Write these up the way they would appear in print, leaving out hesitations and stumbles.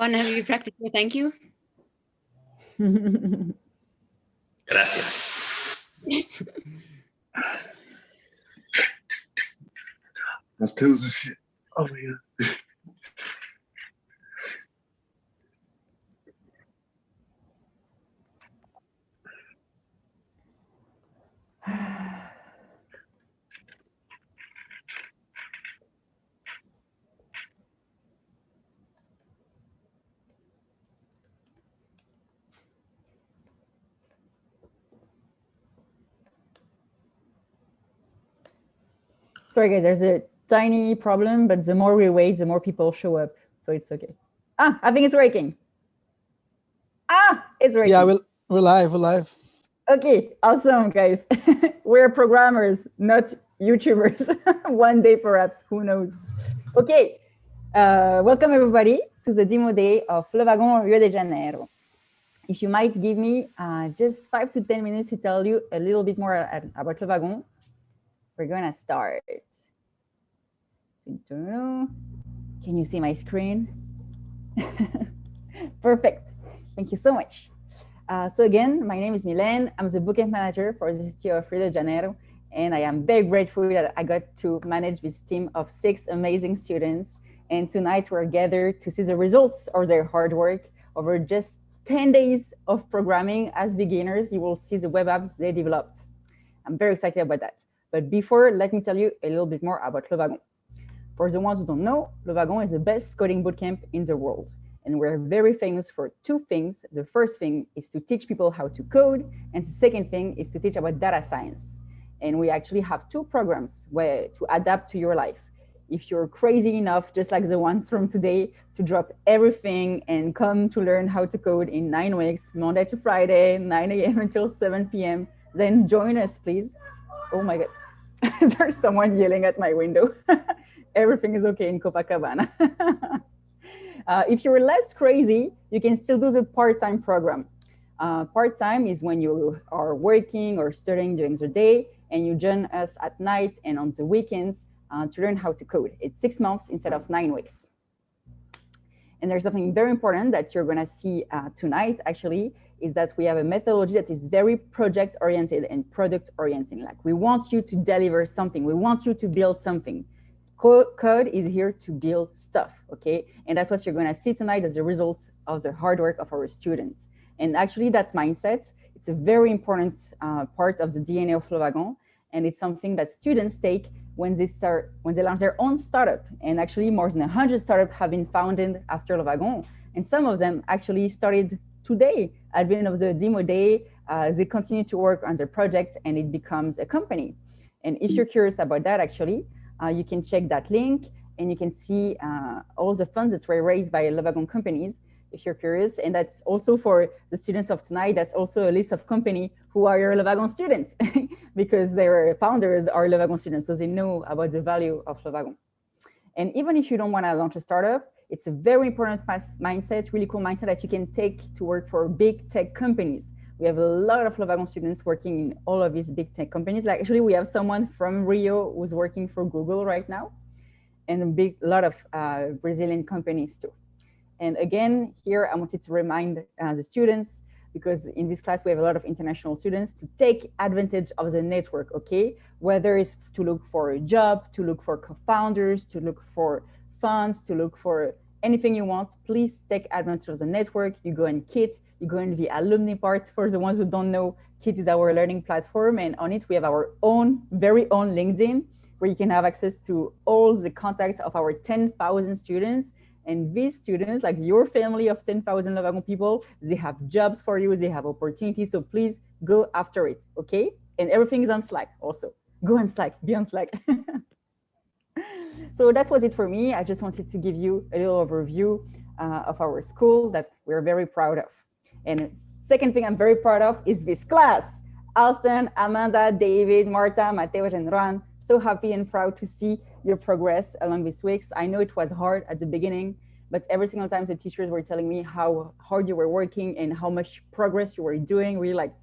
Juan, have you practiced your thank you? Gracias. Mateus is here. Oh my God. Sorry guys, there's a tiny problem, but the more we wait, the more people show up. So it's okay. Ah, I think it's working. Ah, it's working. Yeah, we're live. Okay, awesome guys. We're programmers, not YouTubers. One day perhaps, who knows. Okay, welcome everybody to the demo day of Wagon Rio de Janeiro. If you might give me just 5 to 10 minutes to tell you a little bit more about Wagon, we're gonna start. Can you see my screen? Perfect. Thank you so much. So again, my name is Mylène. I'm the bootcamp manager for the city of Rio de Janeiro, and I am very grateful that I got to manage this team of 6 amazing students. And tonight we're gathered to see the results of their hard work over just 10 days of programming as beginners. You will see the web apps they developed. I'm very excited about that. But before, let me tell you a little bit more about Wagon. For the ones who don't know, Wagon is the best coding bootcamp in the world. And we're very famous for 2 things. The first thing is to teach people how to code. And the second thing is to teach about data science. And we actually have 2 programs where to adapt to your life. If you're crazy enough, just like the ones from today, to drop everything and come to learn how to code in 9 weeks, Monday to Friday, 9 a.m. until 7 p.m., then join us, please. Oh my God, there's someone yelling at my window. Everything is okay in Copacabana. If you're less crazy, you can still do the part-time program. Part-time is when you are working or studying during the day and you join us at night and on the weekends to learn how to code. It's 6 months instead of 9 weeks. And there's something very important that you're gonna see tonight, actually, is that we have a methodology that is very project-oriented and product-oriented. Like, we want you to deliver something. We want you to build something. Code is here to build stuff, okay? And that's what you're gonna see tonight as the results of the hard work of our students. And actually that mindset, it's a very important part of the DNA of Wagon. And it's something that students take when they launch their own startup. And actually more than 100 startups have been founded after Wagon. And some of them actually started today. At the end of the demo day, they continue to work on their project and it becomes a company. And if you're curious about that, actually, you can check that link and you can see all the funds that were raised by Wagon companies, if you're curious. And that's also for the students of tonight, that's also a list of companies who are your Wagon students because their founders are Wagon students, so they know about the value of Wagon. And even if you don't want to launch a startup, it's a very important mindset, really cool mindset that you can take to work for big tech companies. We have a lot of Wagon students working in all of these big tech companies. Like, actually, we have someone from Rio who's working for Google right now, and a lot of Brazilian companies too. And again, here I wanted to remind the students, because in this class we have a lot of international students, to take advantage of the network, okay? Whether it's to look for a job, to look for co-founders, to look for funds, to look for anything you want, please take advantage of the network. You go in Kit, you go in the alumni part. For the ones who don't know, Kit is our learning platform, and on it we have our own, very own LinkedIn, where you can have access to all the contacts of our 10,000 students. And these students, like your family of 10,000 Wagon people, they have jobs for you, they have opportunities, so please go after it, okay? And everything is on Slack also. Go on Slack, be on Slack. So that was it for me. I just wanted to give you a little overview of our school that we're very proud of. And second thing I'm very proud of is this class. Alston, Amanda, David, Marta, Mateo, and Juan. So happy and proud to see your progress along these weeks. I know it was hard at the beginning, but every single time the teachers were telling me how hard you were working and how much progress you were doing, really like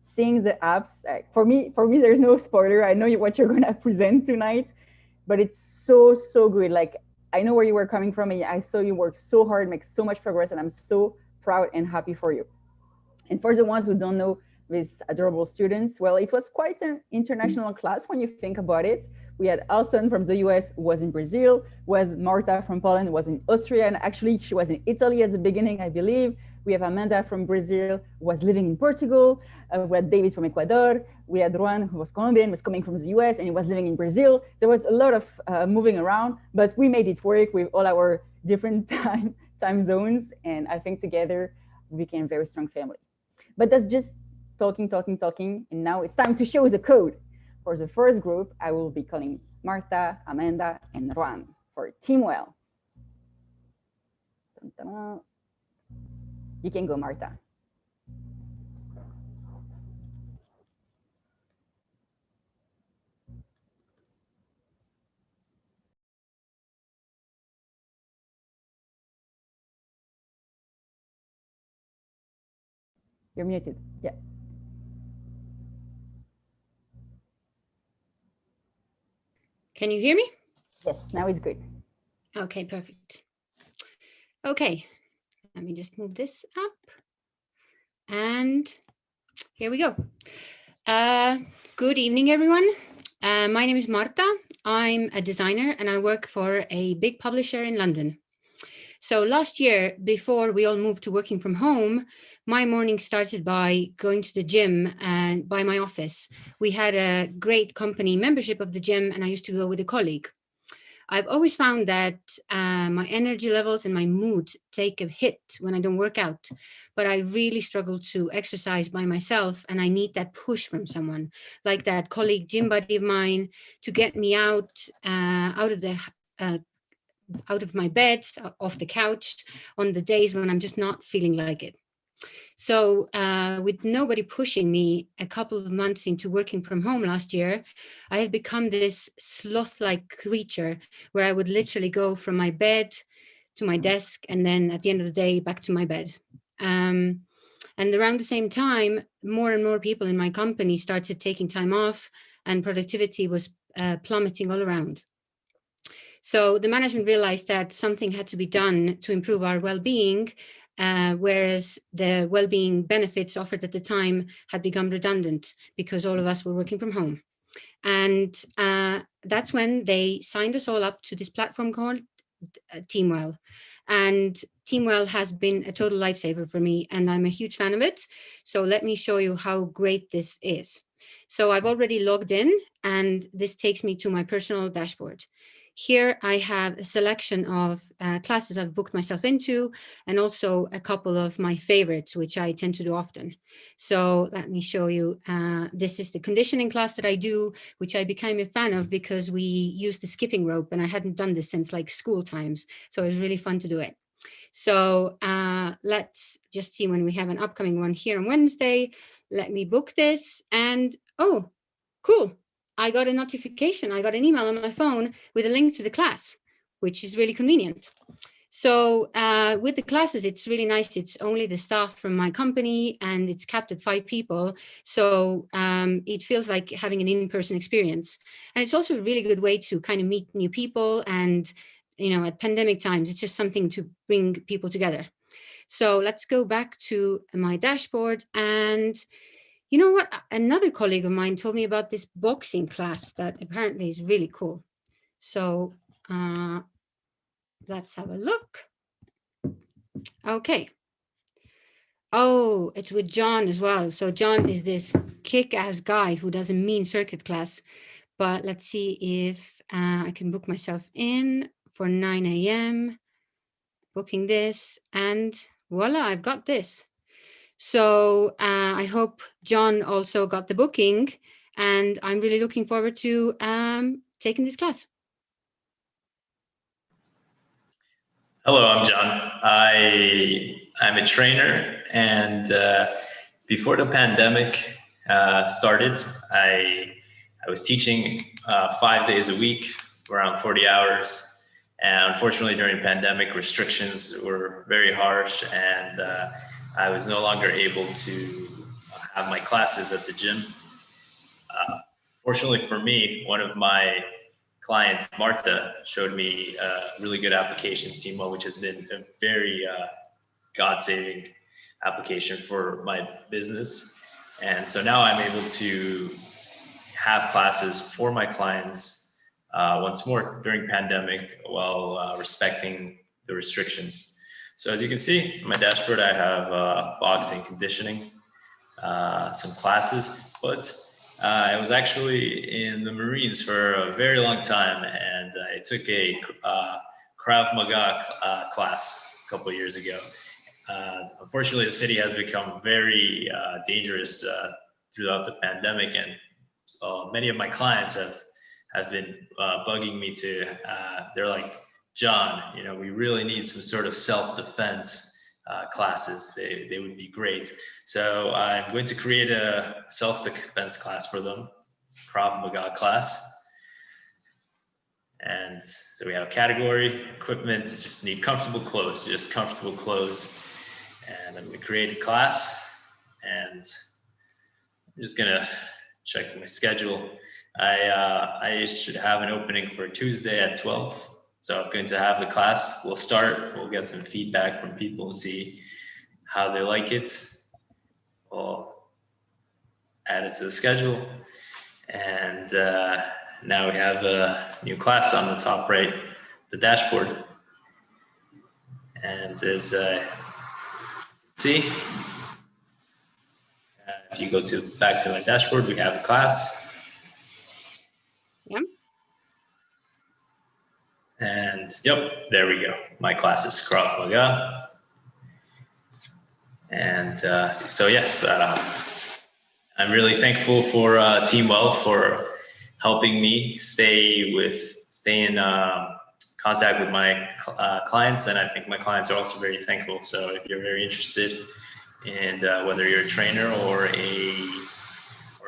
seeing the apps. For me, there's no spoiler. I know what you're gonna present tonight, but it's so good. Like, I know where you were coming from, and I saw you work so hard, make so much progress, and I'm so proud and happy for you. And for the ones who don't know these adorable students, well, it was quite an international class when you think about it. We had Alison from the US, who was in Brazil, was Marta from Poland, who was in Austria, and actually she was in Italy at the beginning, I believe. We have Amanda from Brazil, who was living in Portugal. We had David from Ecuador. We had Juan, who was Colombian, was coming from the US, and he was living in Brazil. There was a lot of moving around, but we made it work with all our different time zones. And I think together we became a very strong family. But that's just talking. And now it's time to show the code. For the first group, I will be calling Marta, Amanda, and Juan for Teamwell. You can go, Marta. You're muted. Yeah. Can you hear me? Yes, now it's good. Okay, perfect. Okay, let me just move this up. And here we go. Good evening, everyone. My name is Marta. I'm a designer and I work for a big publisher in London. So last year, before we all moved to working from home, my morning started by going to the gym and by my office. We had a great company membership of the gym and I used to go with a colleague. I've always found that my energy levels and my mood take a hit when I don't work out, but I really struggle to exercise by myself and I need that push from someone, like that colleague gym buddy of mine, to get me out of my bed, off the couch on the days when I'm just not feeling like it. So with nobody pushing me a couple of months into working from home last year, I had become this sloth-like creature where I would literally go from my bed to my desk and then at the end of the day back to my bed. And around the same time, more and more people in my company started taking time off and productivity was plummeting all around. So the management realized that something had to be done to improve our well-being, whereas the well-being benefits offered at the time had become redundant because all of us were working from home. And that's when they signed us all up to this platform called Teamwell. And Teamwell has been a total lifesaver for me, and I'm a huge fan of it. So let me show you how great this is. So I've already logged in, and this takes me to my personal dashboard. Here I have a selection of classes I've booked myself into, and also a couple of my favorites, which I tend to do often. So let me show you. This is the conditioning class that I do, which I became a fan of because we used the skipping rope, and I hadn't done this since like school times. So it was really fun to do it. So let's just see when we have an upcoming one here on Wednesday. Let me book this, and oh, cool. I got a notification. I got an email on my phone with a link to the class, which is really convenient. So with the classes, it's really nice. It's only the staff from my company and it's capped at 5 people. So it feels like having an in-person experience. And it's also a really good way to kind of meet new people. And, you know, at pandemic times, it's just something to bring people together. So let's go back to my dashboard. And you know what? Another colleague of mine told me about this boxing class that apparently is really cool. So let's have a look. Okay. Oh, it's with John as well. So John is this kick-ass guy who does a mean circuit class. But let's see if I can book myself in for 9 a.m. Booking this, and voila, I've got this. So I hope John also got the booking, and I'm really looking forward to taking this class. Hello, I'm John. I'm a trainer, and before the pandemic started, I was teaching 5 days a week, around 40 hours. And unfortunately, during the pandemic, restrictions were very harsh, and I was no longer able to have my classes at the gym. Fortunately for me, one of my client, Marta, showed me a really good application, Teamwell, which has been a very God-saving application for my business. And so now I'm able to have classes for my clients once more during pandemic while respecting the restrictions. So as you can see, on my dashboard, I have boxing, conditioning, some classes, but I was actually in the Marines for a very long time, and I took a Krav Maga class a couple of years ago. Unfortunately, the city has become very dangerous throughout the pandemic, and many of my clients have been bugging me to, they're like, John, you know, we really need some sort of self-defense classes. They would be great. So I'm going to create a self-defense class for them, Krav Maga class. And so we have category, equipment, just need comfortable clothes, just comfortable clothes. And I'm gonna create a class, and I'm just gonna check my schedule. I should have an opening for Tuesday at 12. So I'm going to have the class. We'll start, we'll get some feedback from people and see how they like it. We'll add it to the schedule. And now we have a new class on the top right, the dashboard. And as see, if you go back to my dashboard, we have a class. Yeah. And yep, there we go. My class is Krav Maga. And so yes, I'm really thankful for Teamwell for helping me stay in contact with my clients, and I think my clients are also very thankful. So if you're very interested in whether you're a trainer or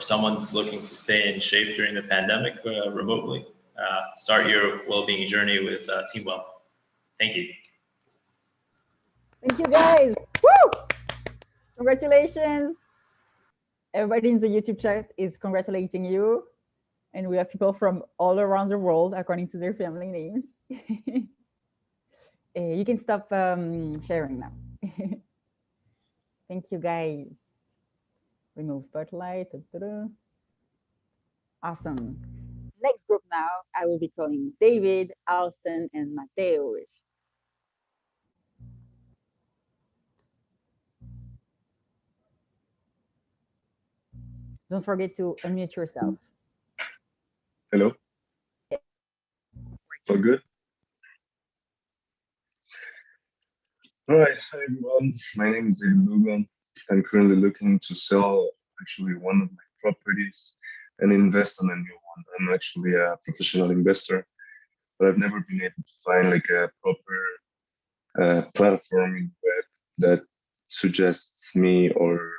someone's looking to stay in shape during the pandemic remotely, start your well-being journey with Teamwell. Thank you. Thank you, guys. Woo! Congratulations. Everybody in the YouTube chat is congratulating you. And we have people from all around the world, according to their family names. You can stop sharing now. Thank you, guys. Remove spotlight. Awesome. Next group now, I will be calling David, Alston, and Mateo. Don't forget to unmute yourself. Hello. All good? All right. Hi, everyone. My name is David Lugan. I'm currently looking to sell actually one of my properties and invest on a new one. I'm actually a professional investor, but I've never been able to find like a proper platform in the web that suggests me or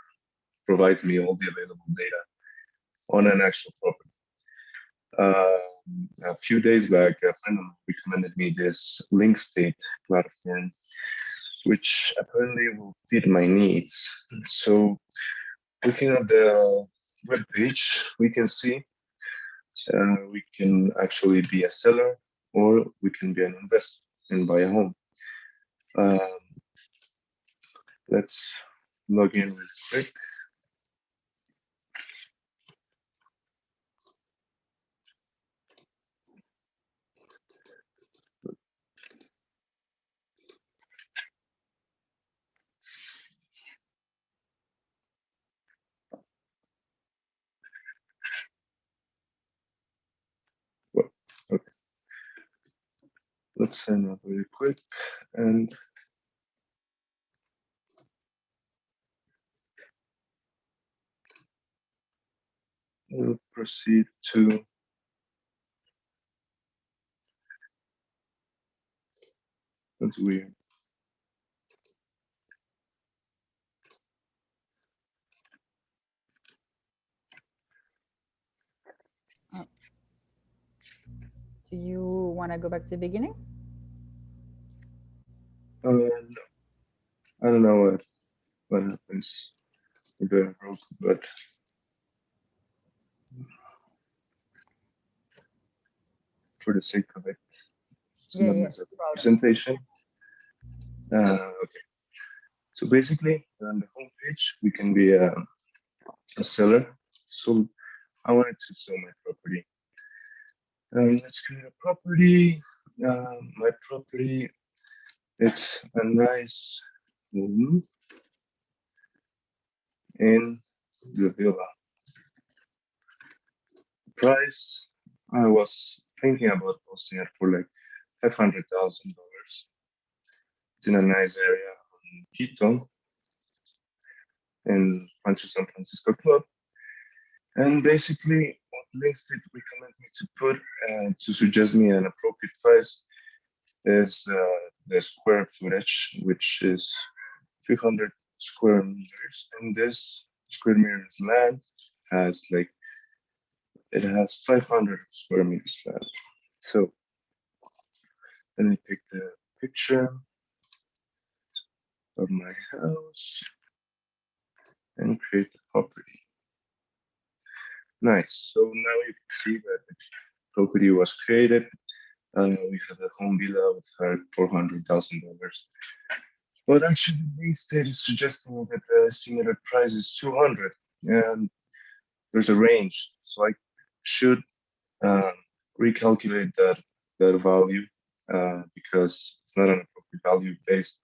provides me all the available data on an actual property. A few days back, a friend of mine recommended me this link state platform, which apparently will fit my needs. So looking at the web page, we can see we can actually be a seller or we can be an investor and buy a home. Let's log in real quick. Okay. Let's sign up really quick and we'll proceed to that's weird. Do you want to go back to the beginning? No. I don't know what happens. Maybe I broke, but for the sake of it. It's Yeah, not yeah, as a presentation. Okay. So basically, on the home page, we can be a seller. So I wanted to sell my property. Let's create a property. My property, it's a nice home in the villa. Price, I was thinking about posting it for like $500,000. It's in a nice area in Quito, in Rancho San Francisco Club. And basically, what links did recommend me to put to suggest me an appropriate price is the square footage, which is 300 square meters. And this square meters land has like, it has 500 square meters land. So let me pick the picture of my house and create the property. Nice. So now you can see that the property was created. We have a home villa with $400,000. But actually, the main state is suggesting that the estimated price is 200, and there's a range. So I should recalculate that value because it's not an appropriate value based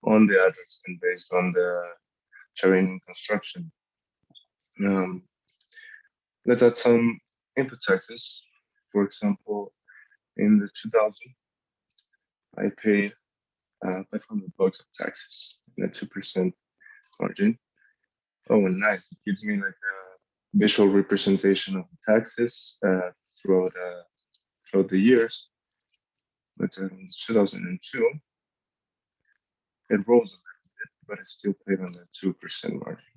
on the address and based on the terrain and construction. Let's add some input taxes. For example, in the 2000, I paid $500 of taxes and a 2% margin. Oh, and nice! It gives me like a visual representation of the taxes throughout the years. But in 2002, it rose a little bit, but I still paid on the 2% margin.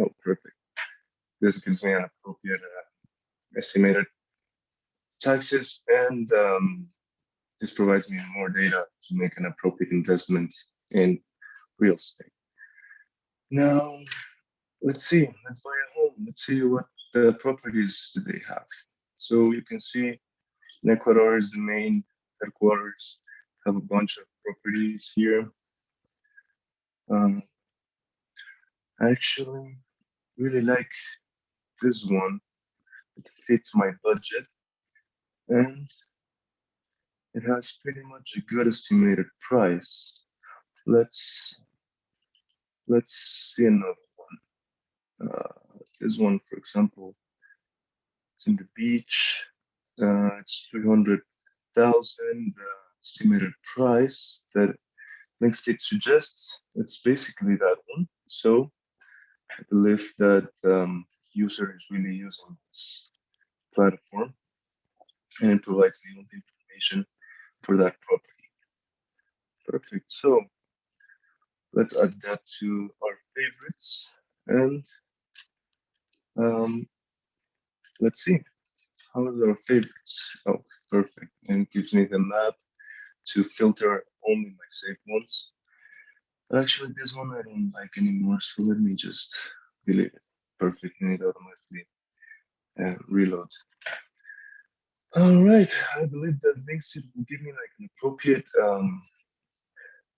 Oh, perfect! This gives me an appropriate estimated taxes, and this provides me more data to make an appropriate investment in real estate. Now, let's see. Let's buy a home. Let's see what the properties do they have. So you can see in Ecuador is the main headquarters. Have a bunch of properties here. I actually really like this one. It fits my budget, and it has pretty much a good estimated price. Let's see another one. This one, for example, it's in the beach. It's 300,000 estimated price that Linkstate suggests. It's basically that one. So I believe that user is really using this platform, and it provides me all the information for that property. Perfect. So let's add that to our favorites, and let's see how are our favorites. Oh, perfect. And it gives me the map to filter only my saved ones. But actually, this one I don't like anymore, so let me just delete it. Perfect, and it automatically reload. All right, I believe that Linkstate will give me like an appropriate,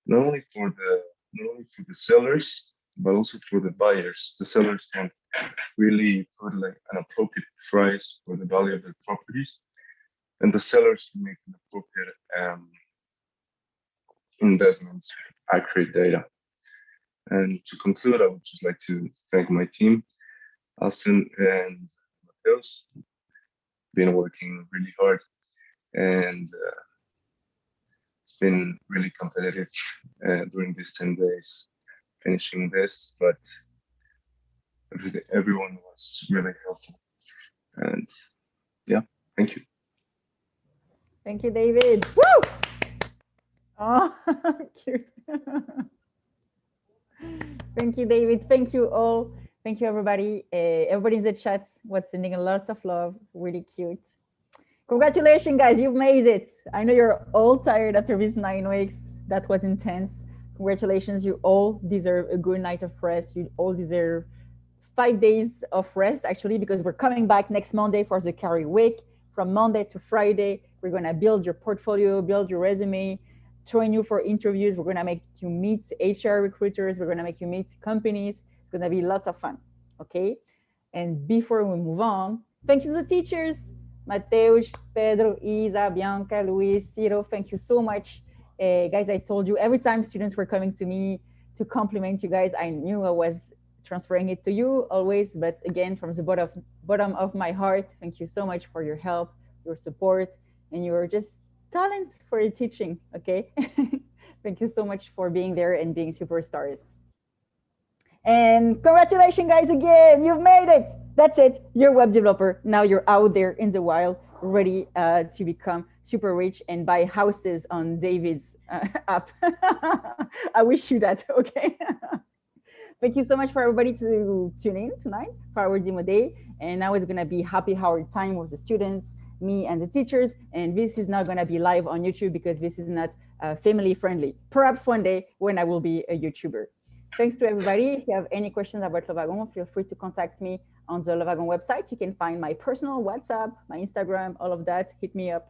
not only for the sellers, but also for the buyers. The sellers can really put like an appropriate price for the value of their properties, and the sellers can make an appropriate investments, accurate data. And to conclude, I would just like to thank my team, Austin and Mateus, been working really hard, and it's been really competitive during these 10 days finishing this, but everyone was really helpful. And yeah, thank you. Thank you, David. Woo! Oh, cute. Thank you, David. Thank you all. Thank you, everybody. Everybody in the chat was sending lots of love. Really cute. Congratulations, guys. You've made it. I know you're all tired after these 9 weeks. That was intense. Congratulations. You all deserve a good night of rest. You all deserve 5 days of rest, actually, because we're coming back next Monday for the carry week from Monday to Friday. We're going to build your portfolio, build your resume, train you for interviews. We're going to make you meet HR recruiters. We're going to make you meet companies. It's going to be lots of fun. Okay. And before we move on, thank you to the teachers, Mateus, Pedro, Isa, Bianca, Luis, Ciro. Thank you so much. Guys, I told you every time students were coming to me to compliment you guys, I knew I was transferring it to you always. But again, from the bottom of my heart, thank you so much for your help, your support, and your just talent for teaching. Okay. Thank you so much for being there and being superstars. And congratulations, guys, again, you've made it. That's it. You're a web developer. Now you're out there in the wild, ready to become super rich and buy houses on David's app. I wish you that. Okay. Thank you so much for everybody to tune in tonight for our demo day. And now it's going to be happy hour time with the students, me and the teachers. And this is not going to be live on YouTube because this is not family friendly. Perhaps one day when I will be a YouTuber. Thanks to everybody. If you have any questions about Le Wagon, feel free to contact me on the Le Wagon website. You can find my personal WhatsApp, my Instagram, all of that. Hit me up.